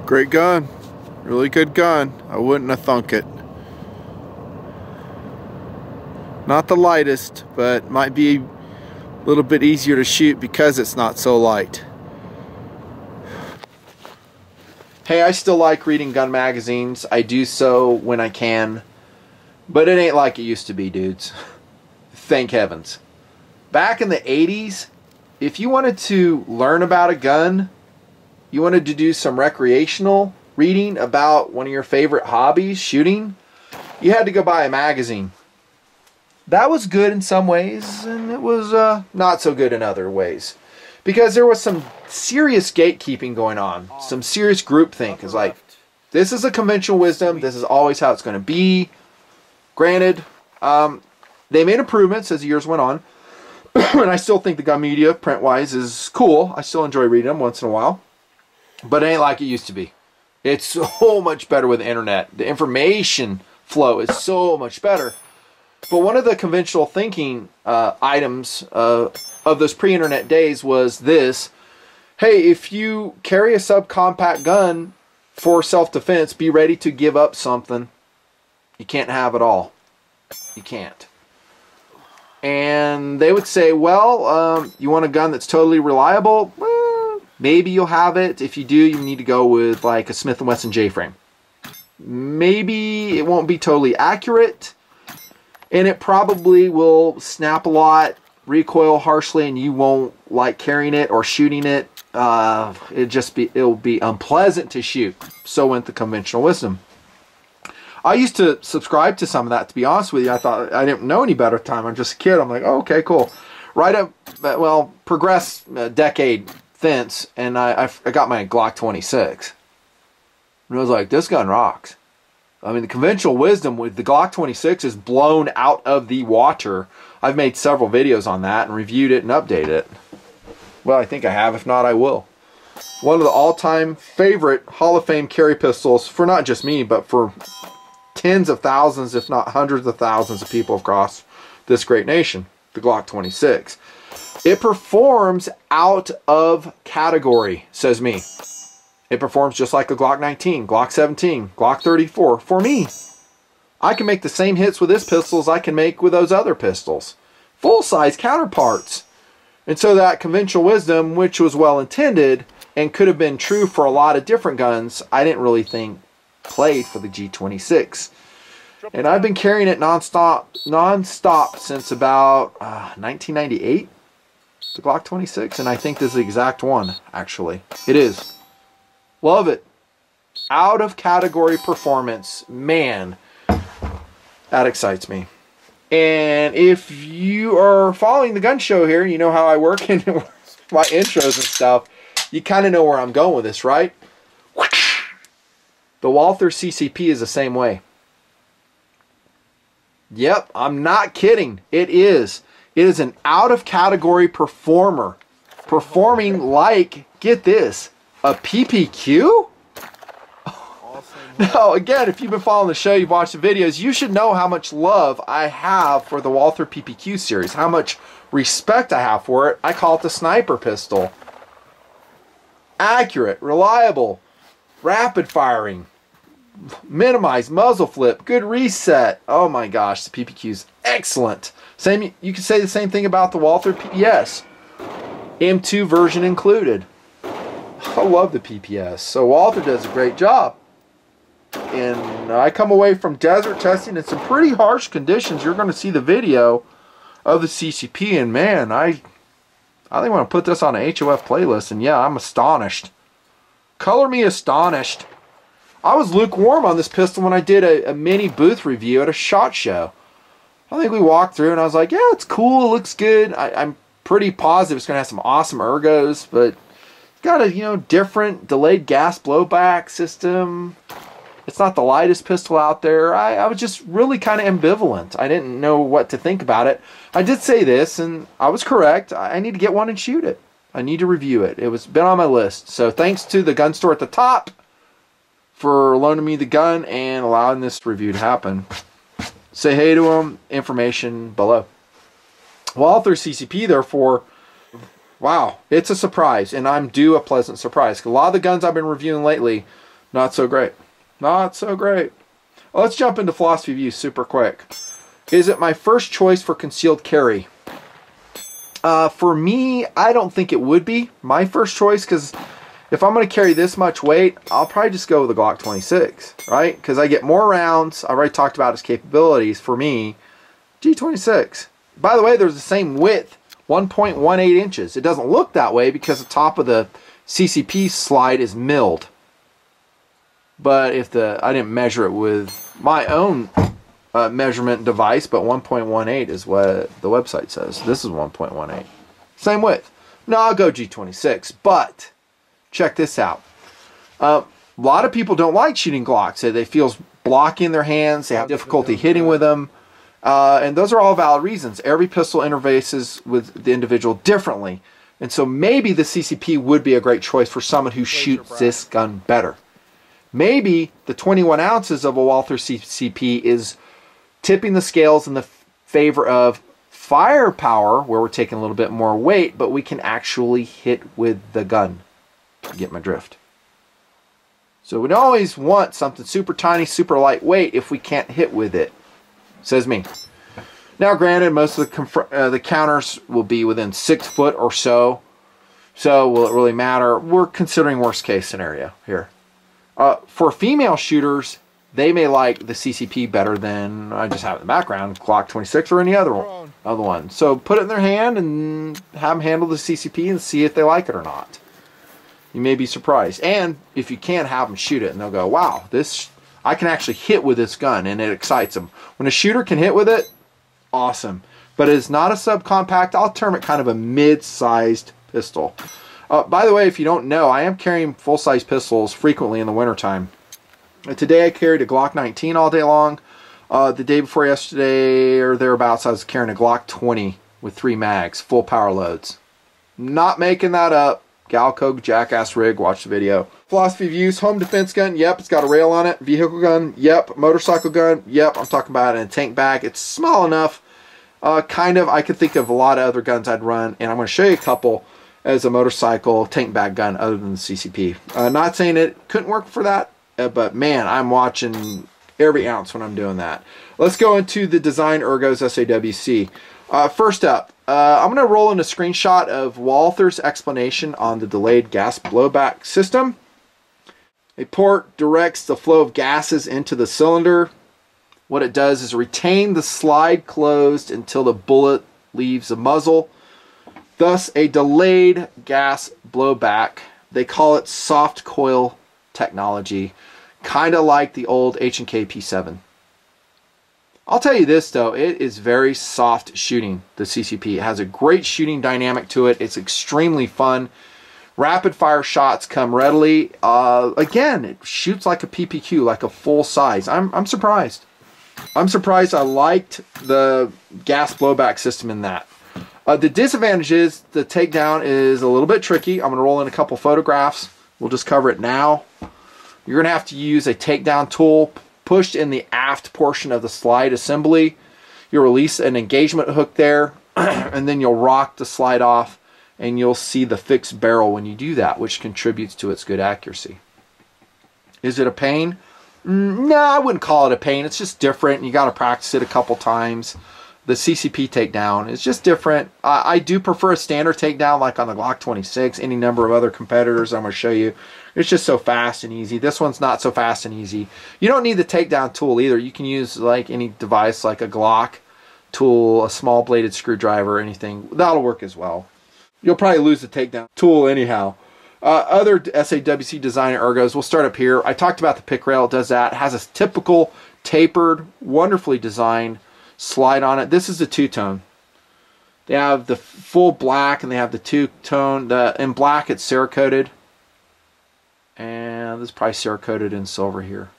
Great gun. Really good gun. I wouldn't have thunk it. Not the lightest, but might be a little bit easier to shoot because it's not so light. Hey, I still like reading gun magazines. I do so when I can. But it ain't like it used to be, dudes. Thank heavens. Back in the 80s, if you wanted to learn about a gun, you wanted to do some recreational reading about one of your favorite hobbies, shooting, you had to go buy a magazine. That was good in some ways, and it was not so good in other ways. Because there was some serious gatekeeping going on. Some serious groupthink. It's like, this is a conventional wisdom. This is always how it's going to be. Granted, they made improvements as the years went on. And I still think the gun media, print-wise, is cool. I still enjoy reading them once in a while. But it ain't like it used to be. It's so much better with the internet. The information flow is so much better. But one of the conventional thinking items of those pre-internet days was this. Hey, if you carry a subcompact gun for self-defense, be ready to give up something. You can't have it all. You can't. And they would say, well, you want a gun that's totally reliable? Well, maybe you'll have it. If you do, you need to go with like a Smith & Wesson J-frame. Maybe it won't be totally accurate. And it probably will snap a lot, recoil harshly, and you won't like carrying it or shooting it. It'll be unpleasant to shoot. So went the conventional wisdom. I used to subscribe to some of that, to be honest with you. I thought I didn't know any better at the time. I'm just a kid. I'm like, oh, okay, cool. Right up, well, progressed a decade thence, and I got my Glock 26. And I was like, this gun rocks. I mean, the conventional wisdom with the Glock 26 is blown out of the water. I've made several videos on that and reviewed it and updated it. Well, I think I have. If not, I will. One of the all-time favorite Hall of Fame carry pistols for not just me, but for tens of thousands, if not hundreds of thousands of people across this great nation, the Glock 26. It performs out of category, says me. It performs just like a Glock 19, Glock 17, Glock 34. For me, I can make the same hits with this pistol as I can make with those other pistols. Full-size counterparts. And so that conventional wisdom, which was well-intended and could have been true for a lot of different guns, I didn't really think played for the G26. And I've been carrying it non-stop since about 1998, the Glock 26, and I think this is the exact one, actually. It is. Love it. Out of category performance. Man, that excites me. And if you are following the gun show here, you know how I work in my intros and stuff, you kind of know where I'm going with this, right? The Walther CCP is the same way. Yep, I'm not kidding. It is. It is an out-of-category performer. Performing like, get this, a PPQ? Now, again, if you've been following the show, you've watched the videos, you should know how much love I have for the Walther PPQ series, how much respect I have for it. I call it the sniper pistol. Accurate, reliable, rapid firing, minimize, muzzle flip, good reset. Oh my gosh, the PPQ is excellent. Same, you could say the same thing about the Walther PPS. M2 version included. I love the PPS. So Walther does a great job. And I come away from desert testing in some pretty harsh conditions. You're going to see the video of the CCP, and man, I think I want to put this on an HOF playlist, and yeah, I'm astonished. Color me astonished. I was lukewarm on this pistol when I did a mini booth review at a SHOT Show. I think we walked through and I was like, yeah, it's cool, it looks good. I'm pretty positive it's going to have some awesome ergos, but it's got a, different delayed gas blowback system. It's not the lightest pistol out there. I was just really kind of ambivalent. I didn't know what to think about it. I did say this, and I was correct. I need to get one and shoot it. I need to review it. It was been on my list. So thanks to the gun store at the top for loaning me the gun and allowing this review to happen. Say hey to them. Information below. Walther CCP, therefore, wow, it's a surprise, and I'm due a pleasant surprise. A lot of the guns I've been reviewing lately, Not so great. Not so great. Well, let's jump into philosophy views super quick. Is it my first choice for concealed carry? For me, I don't think it would be my first choice, because if I'm going to carry this much weight, I'll probably just go with the Glock 26, right? Because I get more rounds. I already talked about its capabilities. For me, G26. By the way, there's the same width, 1.18 inches. It doesn't look that way because the top of the CCP slide is milled. But if I didn't measure it with my own measurement device, but 1.18 is what the website says. This is 1.18. Same width. No, I'll go G26, but check this out. A lot of people don't like shooting Glocks. They feel blocky in their hands. They have difficulty hitting with them. And those are all valid reasons. Every pistol interfaces with the individual differently. And so maybe the CCP would be a great choice for someone who shoots this gun better. Maybe the 21 ounces of a Walther CCP is tipping the scales in the favor of firepower, where we're taking a little bit more weight, but we can actually hit with the gun. You get my drift. So we'd always want something super tiny, super lightweight if we can't hit with it. Says me. Now, granted, most of the counters will be within 6 foot or so. So will it really matter? We're considering worst case scenario here. For female shooters, they may like the CCP better than, I just have it in the background, Glock 26 or any other one. So put it in their hand and have them handle the CCP and see if they like it or not. You may be surprised. And if you can, have them shoot it and they'll go, wow, I can actually hit with this gun, and it excites them. When a shooter can hit with it, awesome. But it's not a subcompact. I'll term it kind of a mid-sized pistol. By the way, if you don't know, I am carrying full-size pistols frequently in the wintertime. Today I carried a Glock 19 all day long. The day before yesterday or thereabouts, I was carrying a Glock 20 with 3 mags, full power loads. Not making that up. Galco jackass rig, watch the video. Philosophy views, home defense gun, yep, it's got a rail on it. Vehicle gun, yep. Motorcycle gun, yep. I'm talking about it in a tank bag. It's small enough. I could think of a lot of other guns I'd run, and I'm going to show you a couple as a motorcycle tank bag gun other than the CCP. Not saying it couldn't work for that, but man, I'm watching every ounce when I'm doing that. Let's go into the Design Ergos SAWC. First up, I'm going to roll in a screenshot of Walther's explanation on the delayed gas blowback system. A port directs the flow of gases into the cylinder. What it does is retain the slide closed until the bullet leaves the muzzle. Thus, a delayed gas blowback. They call it soft coil technology, kind of like the old H&K P7. I'll tell you this though, it is very soft shooting, the CCP. It has a great shooting dynamic to it. It's extremely fun. Rapid fire shots come readily. Again, it shoots like a PPQ, like a full size. I'm surprised. I'm surprised. I liked the gas blowback system in that. The disadvantage is the takedown is a little bit tricky. I'm going to roll in a couple photographs. We'll just cover it now. You're going to have to use a takedown tool pushed in the aft portion of the slide assembly. You'll release an engagement hook there, and then you'll rock the slide off, and you'll see the fixed barrel when you do that, which contributes to its good accuracy. Is it a pain? No, I wouldn't call it a pain. It's just different, and you got to practice it a couple times. The CCP takedown is just different. I do prefer a standard takedown like on the Glock 26, any number of other competitors I'm going to show you. It's just so fast and easy. This one's not so fast and easy. You don't need the takedown tool either. You can use like any device like a Glock tool, a small bladed screwdriver, anything. That'll work as well. You'll probably lose the takedown tool anyhow. Other SAWC design ergos, we'll start up here. I talked about the pick rail. It does that. It has a typical tapered, wonderfully designed slide on it. This is the two-tone. They have the full black and they have the two-tone. In black it's Cerakoted. And this is probably Cerakoted in silver here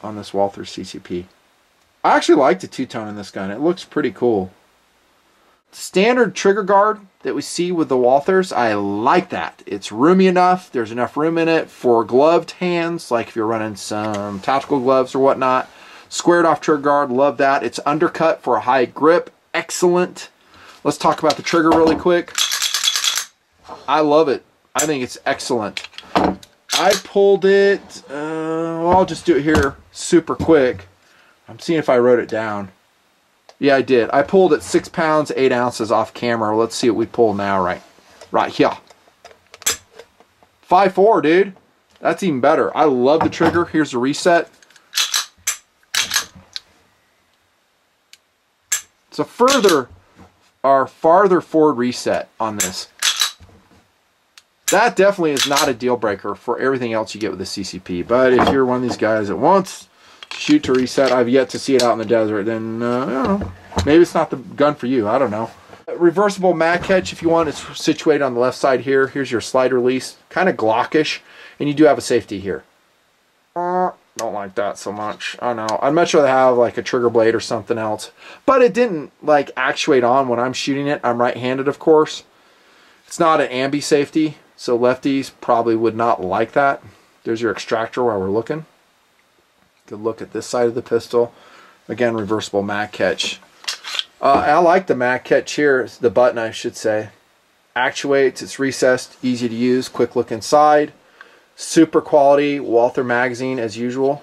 on this Walther CCP. I actually like the two-tone in this gun. It looks pretty cool. Standard trigger guard that we see with the Walthers, I like that. It's roomy enough. There's enough room in it for gloved hands, like if you're running some tactical gloves or whatnot. Squared off trigger guard, love that. It's undercut for a high grip, excellent. Let's talk about the trigger really quick. I love it. I think it's excellent. I pulled it, well, I'll just do it here super quick. I'm seeing if I wrote it down. Yeah, I did. I pulled it 6 pounds, 8 ounces off camera. Let's see what we pull now, right here. 5.4, dude. That's even better. I love the trigger. Here's the reset. It's a farther forward reset on this. That definitely is not a deal breaker for everything else you get with the CCP. But if you're one of these guys that wants to shoot to reset, I've yet to see it out in the desert, then I don't know. Maybe it's not the gun for you. I don't know. Reversible Mag Catch, if you want, it's situated on the left side here. Here's your slide release. Kind of Glockish. And you do have a safety here. Don't like that so much. I know. I'd much rather have like a trigger blade or something else. But it didn't like actuate on when I'm shooting it. I'm right-handed, of course. It's not an ambi safety, so lefties probably would not like that. There's your extractor while we're looking. Good look at this side of the pistol. Again, reversible mag catch. I like the mag catch here. It's the button, I should say. Actuates. It's recessed. Easy to use. Quick look inside. Super quality Walther magazine as usual.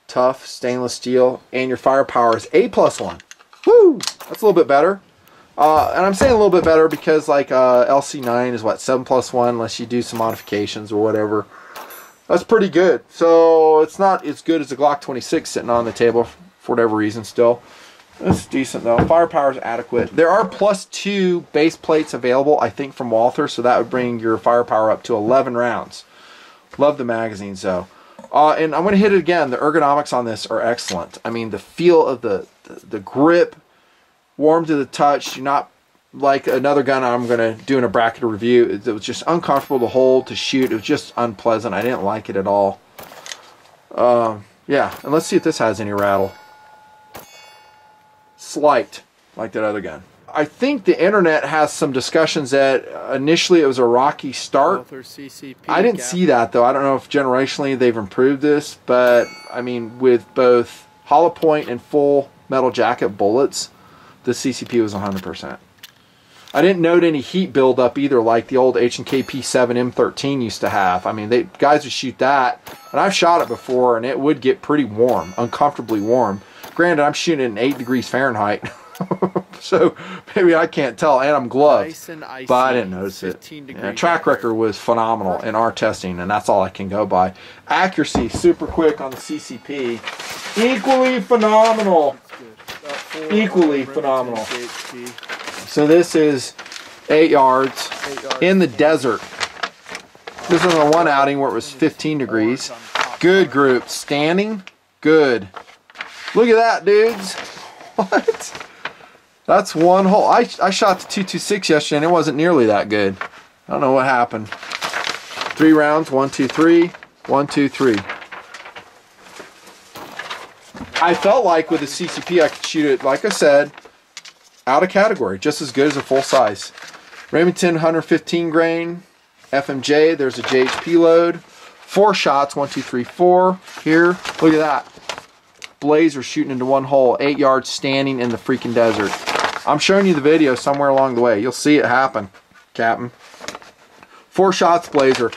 Tough stainless steel. And your firepower is A+1. Woo! That's a little bit better. And I'm saying a little bit better because like LC9 is what, 7+1 unless you do some modifications or whatever. That's pretty good. So it's not as good as the Glock 26 sitting on the table for whatever reason still. It's decent though. Firepower is adequate. There are +2 base plates available, I think, from Walther, so that would bring your firepower up to 11 rounds. Love the magazines though. And I'm going to hit it again. The ergonomics on this are excellent. I mean, the feel of the grip, warm to the touch. You're not like another gun I'm going to do in a bracket review. It was just uncomfortable to hold, to shoot. It was just unpleasant. I didn't like it at all. Yeah, and let's see if this has any rattle. Slight, like that other gun. I think the internet has some discussions that initially it was a rocky start. Walther CCP. I didn't see that though. I don't know if generationally they've improved this, but I mean with both hollow point and full metal jacket bullets, the CCP was 100%. I didn't note any heat buildup either, like the old H&K P7 M13 used to have. I mean, guys would shoot that, and I've shot it before, and it would get pretty warm, uncomfortably warm. Granted, I'm shooting in 8 degrees Fahrenheit, so maybe I can't tell, and I'm gloved, Nice and icy, but I didn't notice it. Yeah, track record was phenomenal in our testing, and that's all I can go by. Accuracy, super quick on the CCP, equally phenomenal. Equally phenomenal. So this is 8 yards in the desert. This is the one outing where it was 15 degrees. Good group. Standing. Good. Look at that, dudes. What? That's one hole. I shot the 226 yesterday and it wasn't nearly that good. I don't know what happened. 3 rounds. 1, 2, 3. 1, 2, 3. I felt like with the CCP I could shoot it, like I said, out of category, just as good as a full size. Remington 115 grain, FMJ, there's a JHP load. 4 shots, 1, 2, 3, 4. Here, look at that. Blazer shooting into one hole, 8 yards standing in the freaking desert. I'm showing you the video somewhere along the way. You'll see it happen, Captain. 4 shots, Blazer.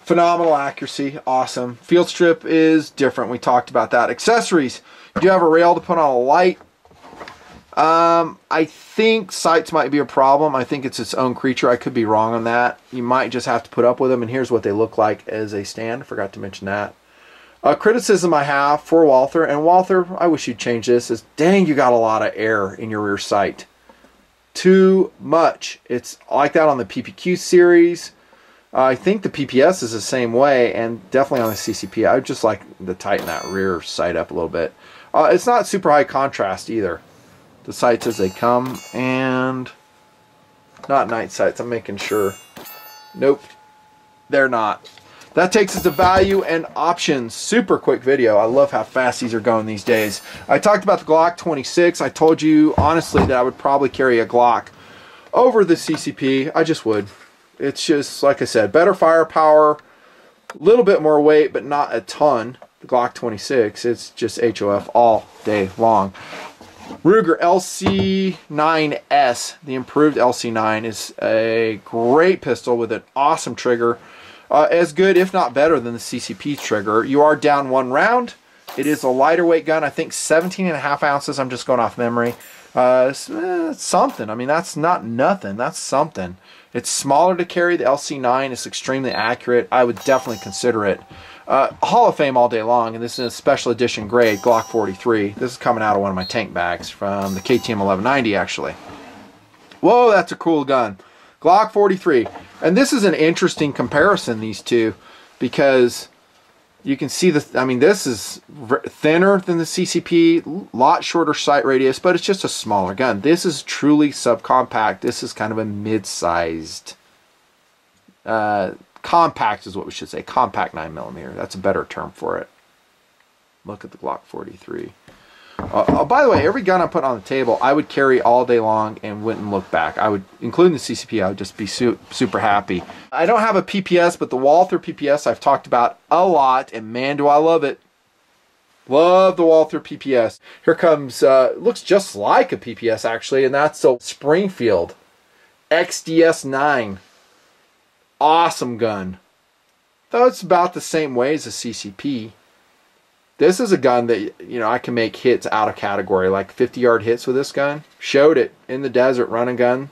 Phenomenal accuracy, awesome. Field strip is different, we talked about that. Accessories, you do have a rail to put on a light. I think sights might be a problem. I think it's its own creature. I could be wrong on that. You might just have to put up with them, and here's what they look like as a stand. I forgot to mention that. Criticism I have for Walther, and Walther, I wish you'd change this, is dang, you got a lot of air in your rear sight. Too much. It's like that on the PPQ series. I think the PPS is the same way, and definitely on the CCP. I would just like to tighten that rear sight up a little bit. It's not super high contrast either. The sights as they come, and not night sights, I'm making sure. Nope, they're not. That takes us to value and options. Super quick video. I love how fast these are going these days. I talked about the Glock 26. I told you honestly that I would probably carry a Glock over the CCP. I just would. It's just, like I said, better firepower, a little bit more weight, but not a ton. The Glock 26, it's just HOF all day long. Ruger LC9S, the improved LC9, is a great pistol with an awesome trigger. As good, if not better, than the CCP trigger. You are down 1 round. It is a lighter weight gun. I think 17.5 ounces. I'm just going off memory. It's something. I mean, that's not nothing. That's something. It's smaller to carry. The LC9 is extremely accurate. I would definitely consider it. Hall of Fame all day long, and this is a special edition grade, Glock 43. This is coming out of one of my tank bags from the KTM 1190, actually. Whoa, that's a cool gun. Glock 43. And this is an interesting comparison, these two, because you can see I mean, this is thinner than the CCP, lot shorter sight radius, but it's just a smaller gun. This is truly subcompact. This is kind of a mid-sized, compact is what we should say. Compact 9mm. That's a better term for it. Look at the Glock 43. By the way, every gun I put on the table, I would carry all day long and wouldn't look back. I would, including the CCP, I would just be super happy. I don't have a PPS, but the Walther PPS I've talked about a lot, and man, do I love it. Love the Walther PPS. Here comes, looks just like a PPS actually, and that's the Springfield XDS9. Awesome gun. Though it's about the same way as a CCP. This is a gun that, you know, I can make hits out of category, like 50-yard hits with this gun. Showed it in the desert, running gun.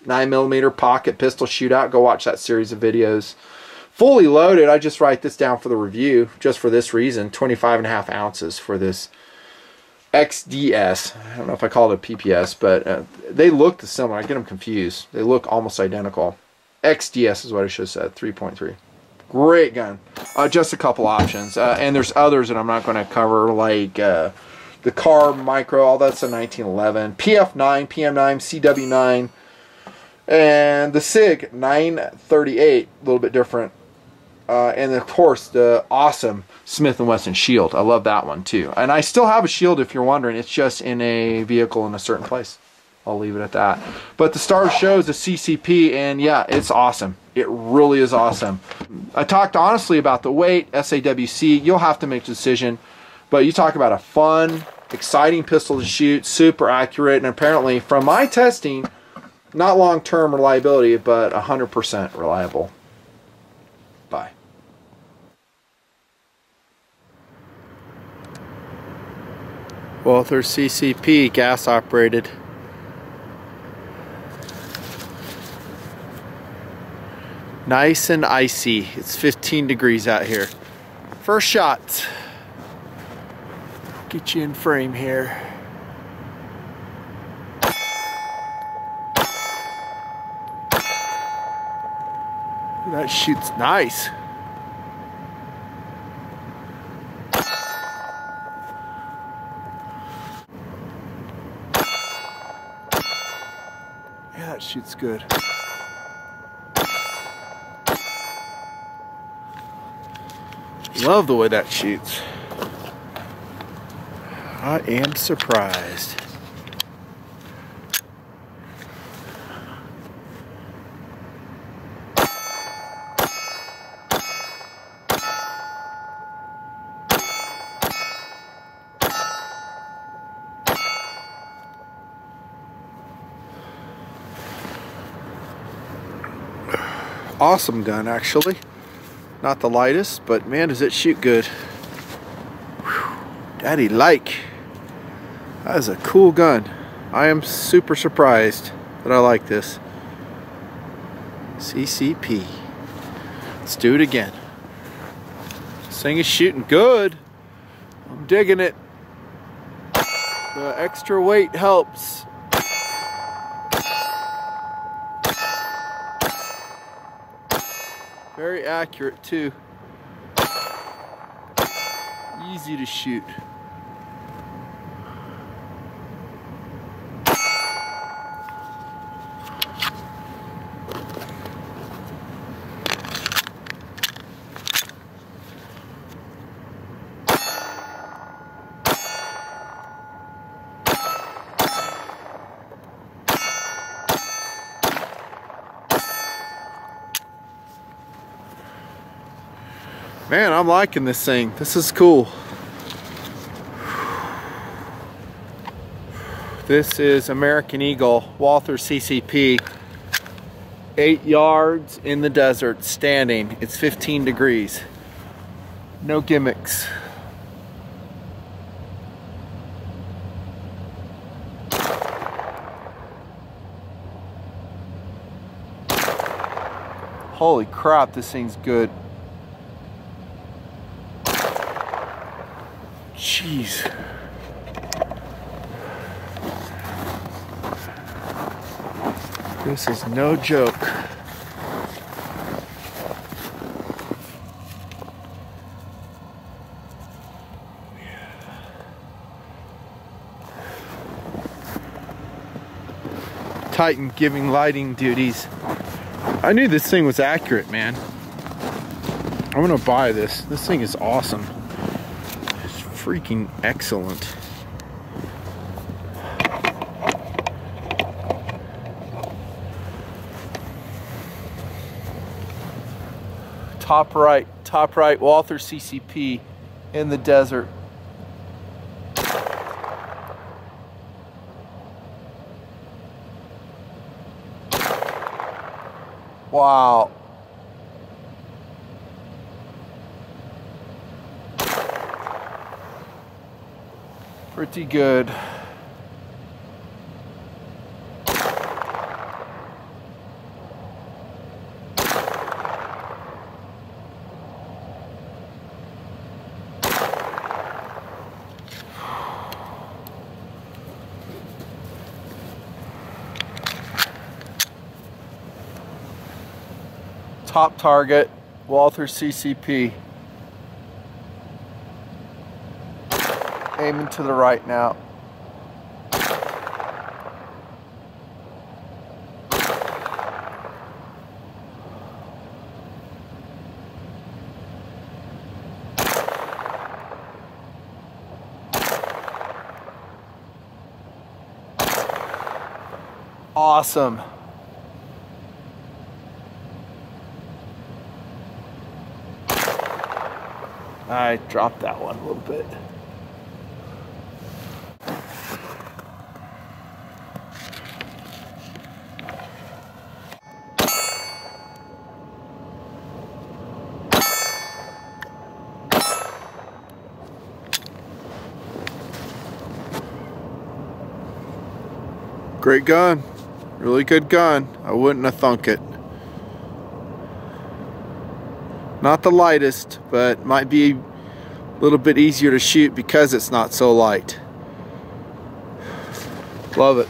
9mm pocket pistol shootout. Go watch that series of videos. Fully loaded. I just write this down for the review, just for this reason. 25.5 ounces for this XDS. I don't know if I call it a PPS, but they look similar. I get them confused. They look almost identical. XDS is what I should have said. 3.3. Great gun. Just a couple options. And there's others that I'm not going to cover, like the Carb Micro, all that's a 1911. PF9, PM9, CW9, and the SIG 938, a little bit different. And of course, the awesome Smith & Wesson Shield. I love that one too. And I still have a Shield, if you're wondering. It's just in a vehicle in a certain place. I'll leave it at that. But the star of the show is the CCP, and yeah, it's awesome. It really is awesome. I talked honestly about the weight, SAWC. You'll have to make a decision. But you talk about a fun, exciting pistol to shoot, super accurate, and apparently, from my testing, not long-term reliability, but 100% reliable. Bye. Walther CCP, gas operated. Nice and icy. It's 15 degrees out here. First shot. Get you in frame here. That shoots nice. Yeah, that shoots good. Love the way that shoots. I am surprised. Awesome gun, actually. Not the lightest, but man, does it shoot good. Whew. Daddy like. That is a cool gun. I am super surprised that I like this. CCP. Let's do it again. This thing is shooting good. I'm digging it. The extra weight helps. Very accurate too. Easy to shoot. Man, I'm liking this thing. This is cool. This is American Eagle, Walther CCP. 8 yards in the desert, standing. It's 15 degrees. No gimmicks. Holy crap, this thing's good. Jeez. This is no joke. Titan giving lighting duties. I knew this thing was accurate, man. I'm gonna buy this. This thing is awesome. It's freaking excellent. Top right, Walther CCP in the desert. Wow. Pretty good. Top target, Walther CCP. Aiming to the right now. Awesome. I dropped that one a little bit. Great gun. Really good gun. I wouldn't have thunk it. Not the lightest, but might be a little bit easier to shoot because it's not so light. Love it.